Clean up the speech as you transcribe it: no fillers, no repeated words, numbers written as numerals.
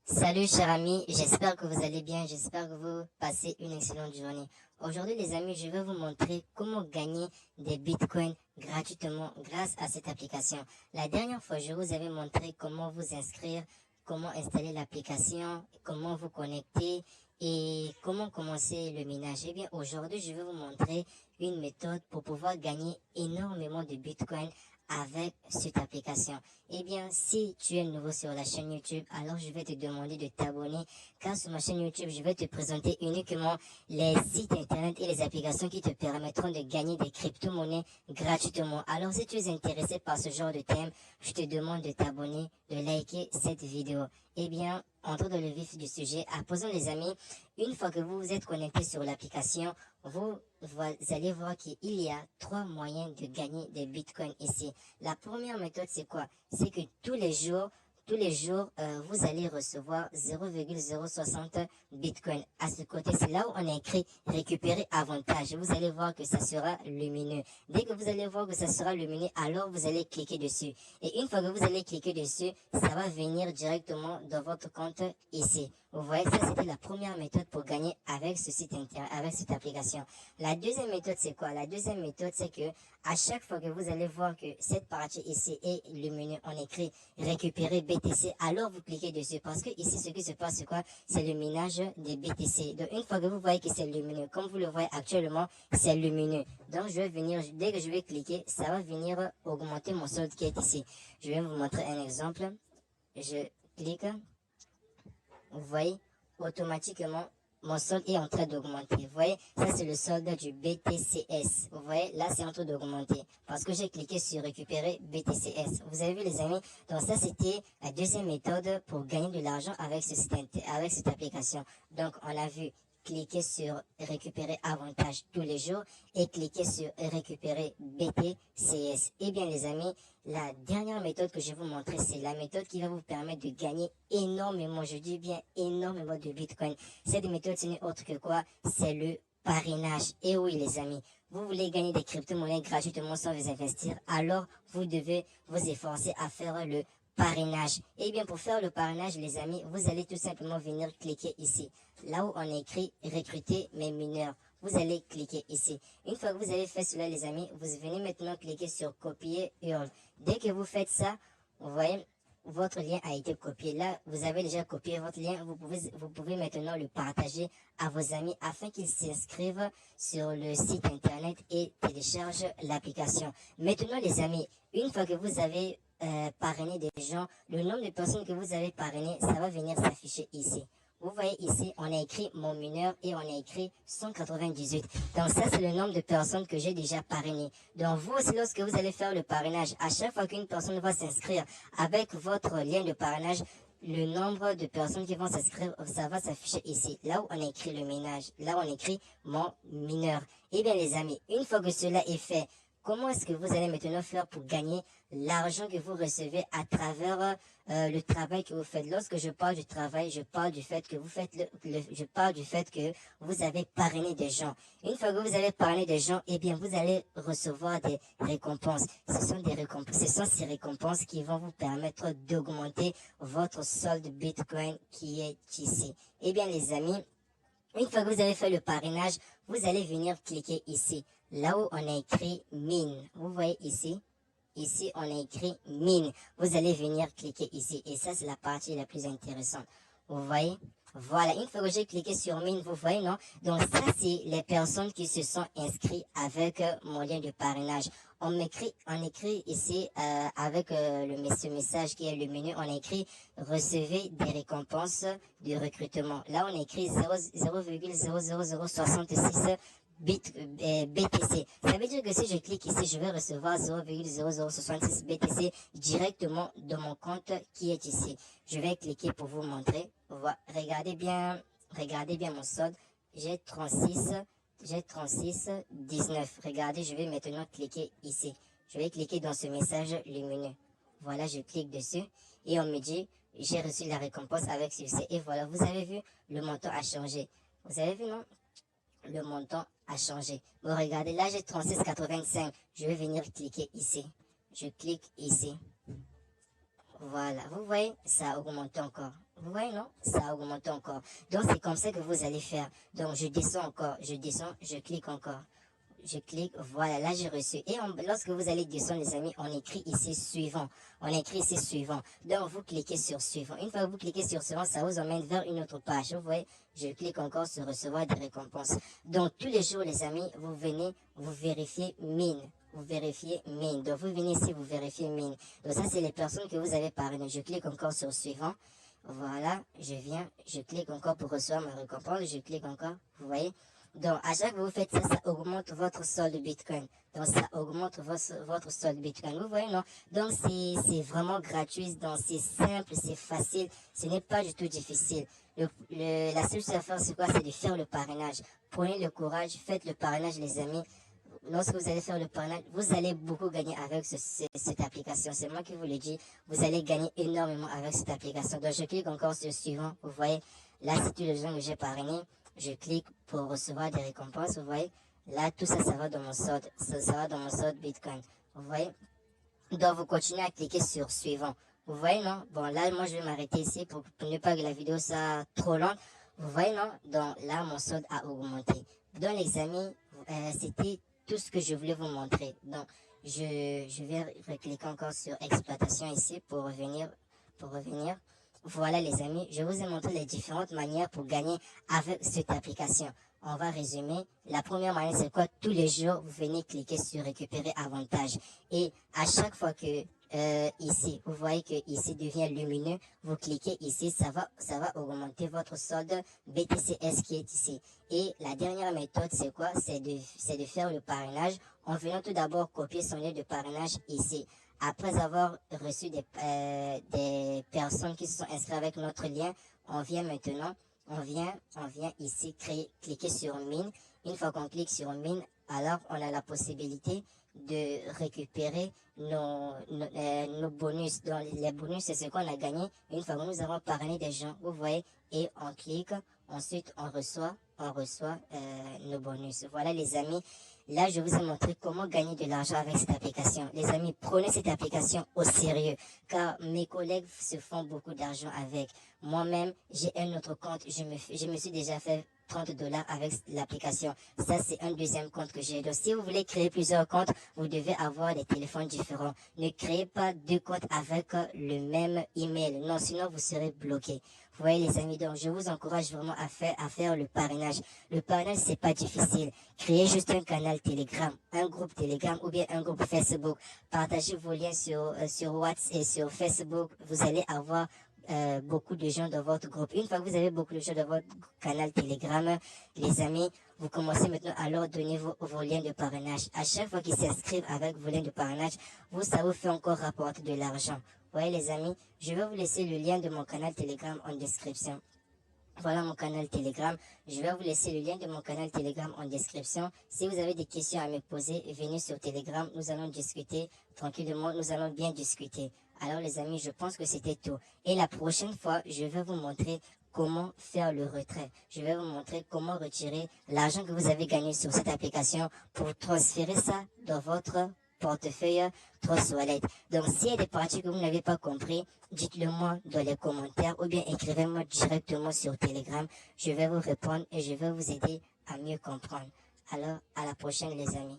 Salut chers amis, j'espère que vous allez bien, j'espère que vous passez une excellente journée. Aujourd'hui les amis, je vais vous montrer comment gagner des bitcoins gratuitement grâce à cette application. La dernière fois, je vous avais montré comment vous inscrire, comment installer l'application, comment vous connecter et comment commencer le minage. Eh bien aujourd'hui, je vais vous montrer une méthode pour pouvoir gagner énormément de bitcoins avec cette application. Eh bien, si tu es nouveau sur la chaîne YouTube, alors je vais te demander de t'abonner, car sur ma chaîne YouTube, je vais te présenter uniquement les sites internet et les applications qui te permettront de gagner des crypto-monnaies gratuitement. Alors, si tu es intéressé par ce genre de thème, je te demande de t'abonner, de liker cette vidéo. Eh bien, entrons dans le vif du sujet. À présent, les amis, une fois que vous vous êtes connecté sur l'application, vous allez voir qu'il y a trois moyens de gagner des bitcoins ici. La première méthode, c'est quoi? C'est que tous les jours, vous allez recevoir 0,060 bitcoin. À ce côté, c'est là où on a écrit récupérer avantage. Vous allez voir que ça sera lumineux. Dès que vous allez voir que ça sera lumineux, alors vous allez cliquer dessus. Et une fois que vous allez cliquer dessus, ça va venir directement dans votre compte ici. Vous voyez, ça c'était la première méthode pour gagner avec ce site internet, avec cette application. La deuxième méthode, c'est quoi? La deuxième méthode, c'est que à chaque fois que vous allez voir que cette partie ici est lumineux, on écrit récupérer BTC, alors vous cliquez dessus parce que ici, ce qui se passe, c'est quoi? C'est le minage des BTC. Donc, une fois que vous voyez que c'est lumineux, comme vous le voyez actuellement, c'est lumineux. Donc, je vais venir, dès que je vais cliquer, ça va venir augmenter mon solde qui est ici. Je vais vous montrer un exemple. Je clique. Vous voyez, automatiquement, mon solde est en train d'augmenter. Vous voyez, ça c'est le solde du BTCS. Vous voyez, là c'est en train d'augmenter parce que j'ai cliqué sur récupérer BTCS. Vous avez vu les amis? Donc ça c'était la deuxième méthode pour gagner de l'argent avec avec cette application. Donc on a vu cliquer sur récupérer avantage tous les jours et cliquer sur récupérer BTCS. Eh bien les amis, la dernière méthode que je vais vous montrer, c'est la méthode qui va vous permettre de gagner énormément, je dis bien énormément de bitcoin. Cette méthode, ce n'est autre que quoi? C'est le parrainage. Et oui les amis, vous voulez gagner des crypto-monnaies gratuitement sans vous investir, alors vous devez vous efforcer à faire le parrainage. Et bien pour faire le parrainage les amis, vous allez tout simplement venir cliquer ici, là où on a écrit recruter mes mineurs. Vous allez cliquer ici. Une fois que vous avez fait cela les amis, vous venez maintenant cliquer sur copier URL. Dès que vous faites ça, vous voyez, votre lien a été copié. Là, vous avez déjà copié votre lien. Vous pouvez maintenant le partager à vos amis afin qu'ils s'inscrivent sur le site internet et téléchargent l'application. Maintenant les amis, une fois que vous avez parrainé des gens, le nombre de personnes que vous avez parrainé, ça va venir s'afficher ici. Vous voyez ici, on a écrit mon mineur et on a écrit 198. Donc ça, c'est le nombre de personnes que j'ai déjà parrainées. Donc vous aussi, lorsque vous allez faire le parrainage, à chaque fois qu'une personne va s'inscrire avec votre lien de parrainage, le nombre de personnes qui vont s'inscrire, ça va s'afficher ici, là où on a écrit le ménage, là où on écrit mon mineur. Eh bien les amis, une fois que cela est fait, comment est-ce que vous allez maintenant faire pour gagner l'argent que vous recevez à travers le travail que vous faites? Lorsque je parle du travail, je parle du fait que vous faites je parle du fait que vous avez parrainé des gens. Une fois que vous avez parrainé des gens, eh bien vous allez recevoir des récompenses. Ce sont des récompenses, ce sont ces récompenses qui vont vous permettre d'augmenter votre solde Bitcoin qui est ici. Eh bien les amis, une fois que vous avez fait le parrainage, vous allez venir cliquer ici, là où on a écrit mine. Vous voyez ici? Ici, on a écrit mine. Vous allez venir cliquer ici. Et ça, c'est la partie la plus intéressante. Vous voyez? Voilà. Une fois que j'ai cliqué sur mine, vous voyez, non? Donc, ça, c'est les personnes qui se sont inscrites avec mon lien de parrainage. On écrit ici, avec ce message qui est le menu, on a écrit recevez des récompenses de recrutement. Là, on a écrit 0,00066 BTC. Ça veut dire que si je clique ici, je vais recevoir 0,0066 BTC directement dans mon compte qui est ici. Je vais cliquer pour vous montrer. Voilà. Regardez bien mon solde. J'ai 36,19. Regardez, je vais maintenant cliquer ici. Je vais cliquer dans ce message lumineux. Voilà, je clique dessus et on me dit j'ai reçu la récompense avec succès. Et voilà, vous avez vu, le montant a changé. Vous avez vu, non? Le montant a changé. Bon, regardez, là j'ai 36,85. Je vais venir cliquer ici. Je clique ici. Voilà, vous voyez, ça a augmenté encore. Vous voyez, non? Ça augmente encore. Donc, c'est comme ça que vous allez faire. Donc, je descends encore, je descends, je clique encore. Je clique, voilà, là j'ai reçu. Et lorsque vous allez descendre, les amis, on écrit ici suivant. On écrit ici suivant. Donc, vous cliquez sur suivant. Une fois que vous cliquez sur suivant, ça vous emmène vers une autre page. Vous voyez, je clique encore sur recevoir des récompenses. Donc, tous les jours, les amis, vous venez, vous vérifiez mine. Vous vérifiez mine. Donc, vous venez ici, vous vérifiez mine. Donc, ça, c'est les personnes que vous avez parrainées. Je clique encore sur suivant. Voilà, je viens, je clique encore pour recevoir ma récompense. Je clique encore, vous voyez. Donc, à chaque fois que vous faites ça, ça augmente votre solde Bitcoin. Donc, ça augmente votre solde Bitcoin. Vous voyez, non? Donc, c'est vraiment gratuit. Donc, c'est simple, c'est facile. Ce n'est pas du tout difficile. La seule chose à faire, c'est quoi? C'est de faire le parrainage. Prenez le courage, faites le parrainage, les amis. Lorsque vous allez faire le parrainage, vous allez beaucoup gagner avec cette application. C'est moi qui vous le dis. Vous allez gagner énormément avec cette application. Donc, je clique encore sur suivant. Vous voyez, là, c'est tous les gens que j'ai parrainés. Je clique pour recevoir des récompenses. Vous voyez, là, tout ça, ça va dans mon solde. Ça va dans mon solde Bitcoin. Vous voyez. Donc, vous continuez à cliquer sur suivant. Vous voyez, non? Bon, là, moi, je vais m'arrêter ici pour ne pas que la vidéo soit trop longue. Vous voyez, non? Donc, là, mon solde a augmenté. Donc, les amis, c'était tout ce que je voulais vous montrer. Donc, je vais recliquer encore sur exploitation ici pour revenir. Voilà, les amis, je vous ai montré les différentes manières pour gagner avec cette application. On va résumer. La première manière, c'est quoi? Tous les jours, vous venez cliquer sur récupérer avantage. Et à chaque fois que ici, vous voyez que ici devient lumineux, vous cliquez ici, ça va augmenter votre solde BTCS qui est ici. Et la dernière méthode, c'est quoi? C'est de faire le parrainage en venant tout d'abord copier son lien de parrainage ici. Après avoir reçu des personnes qui se sont inscrites avec notre lien, on vient maintenant, on vient ici cliquer sur mine. Une fois qu'on clique sur mine, alors on a la possibilité de récupérer nos bonus. Donc, les bonus, c'est ce qu'on a gagné une fois que nous avons parrainé des gens. Vous voyez, et on clique, ensuite on reçoit nos bonus. Voilà, les amis. Là, je vous ai montré comment gagner de l'argent avec cette application. Les amis, prenez cette application au sérieux, car mes collègues se font beaucoup d'argent avec. Moi-même, j'ai un autre compte. Je me suis déjà fait 30 dollars avec l'application. Ça, c'est un deuxième compte que j'ai. Donc, si vous voulez créer plusieurs comptes, vous devez avoir des téléphones différents. Ne créez pas deux comptes avec le même email. Non, sinon, vous serez bloqué. Vous voyez, les amis, donc je vous encourage vraiment à faire le parrainage. Le parrainage, c'est pas difficile. Créez juste un canal Telegram, un groupe Telegram ou bien un groupe Facebook. Partagez vos liens sur WhatsApp et sur Facebook. Vous allez avoir beaucoup de gens dans votre groupe. Une fois que vous avez beaucoup de gens dans votre canal Telegram, les amis, vous commencez maintenant à leur donner vos liens de parrainage. À chaque fois qu'ils s'inscrivent avec vos liens de parrainage, ça vous fait encore rapporter de l'argent. Vous voyez, les amis, je vais vous laisser le lien de mon canal Telegram en description. Voilà mon canal Telegram. Je vais vous laisser le lien de mon canal Telegram en description. Si vous avez des questions à me poser, venez sur Telegram. Nous allons discuter tranquillement. Nous allons bien discuter. Alors les amis, je pense que c'était tout. Et la prochaine fois, je vais vous montrer comment faire le retrait. Je vais vous montrer comment retirer l'argent que vous avez gagné sur cette application pour transférer ça dans votre portefeuille Trust Wallet. Donc, s'il y a des parties que vous n'avez pas compris, dites-le moi dans les commentaires ou bien écrivez-moi directement sur Telegram. Je vais vous répondre et je vais vous aider à mieux comprendre. Alors, à la prochaine les amis.